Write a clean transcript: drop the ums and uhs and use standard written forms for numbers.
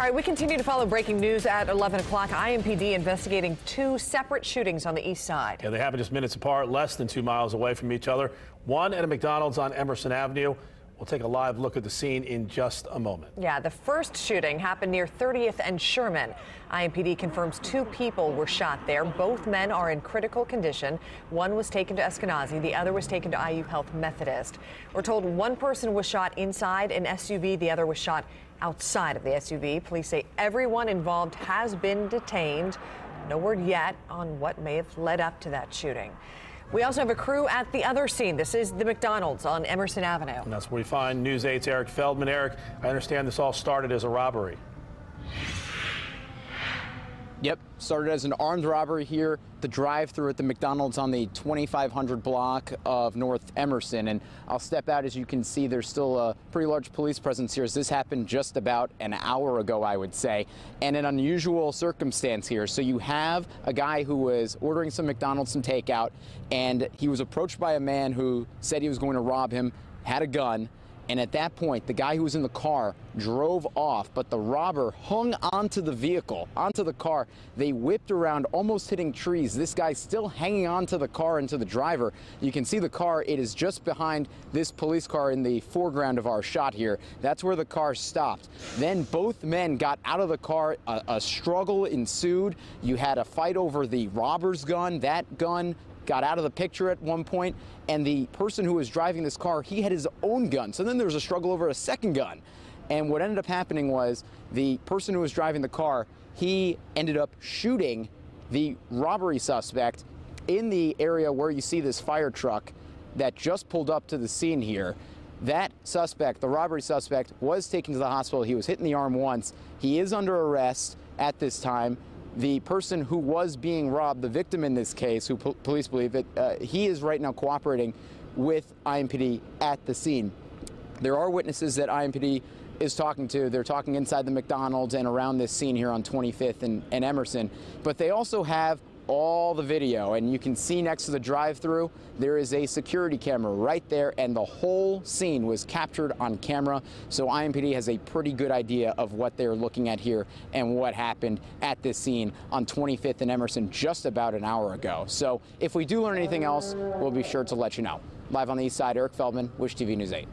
All right, we continue to follow breaking news at 11 o'clock. IMPD investigating two separate shootings on the east side. Yeah, they happen just minutes apart, less than 2 miles away from each other. One at a McDonald's on Emerson Avenue. We'll take a live look at the scene in just a moment. Yeah, the first shooting happened near 30th and Sherman. IMPD confirms 2 people were shot there. Both men are in critical condition. One was taken to Eskenazi. The other was taken to IU Health Methodist. We're told one person was shot inside an SUV. The other was shot outside of the SUV. Police say everyone involved has been detained. No word yet on what may have led up to that shooting. We also have a crew at the other scene. This is the McDonald's on Emerson Avenue. And that's where we find News 8's Eric Feldman. Eric, I understand this all started as a robbery. Yep, started as an armed robbery here, the drive-thru at the McDonald's on the 2500 block of North Emerson. And I'll step out. As you can see, there's still a pretty large police presence here, as this happened just about an hour ago, I would say, and an unusual circumstance here. So you have a guy who was ordering some McDonald's, some takeout, and he was approached by a man who said he was going to rob him, had a gun. And at that point, the guy who was in the car drove off, but the robber hung onto the vehicle, onto the car. They whipped around, almost hitting trees. This guy's still hanging onto the car and to the driver. You can see the car. It is just behind this police car in the foreground of our shot here. That's where the car stopped. Then both men got out of the car. A struggle ensued. You had a fight over the robber's gun. That gun got out of the picture at one point, and the person who was driving this car, he had his own gun. So then there was a struggle over a second gun. And what ended up happening was the person who was driving the car, he ended up shooting the robbery suspect in the area where you see this fire truck that just pulled up to the scene here. That suspect, the robbery suspect, was taken to the hospital. He was hit in the arm once. He is under arrest at this time. The person who was being robbed, the victim in this case, who police believe that he is right now cooperating with IMPD at the scene. There are witnesses that IMPD is talking to. They're talking inside the McDonald's and around this scene here on 25th and Emerson. But they also have all the video, and you can see next to the drive-thru there is a security camera right there, and the whole scene was captured on camera. So IMPD has a pretty good idea of what they're looking at here and what happened at this scene on 25th and Emerson just about an hour ago. So if we do learn anything else, we'll be sure to let you know. Live on the east side, Eric Feldman, Wish TV News 8.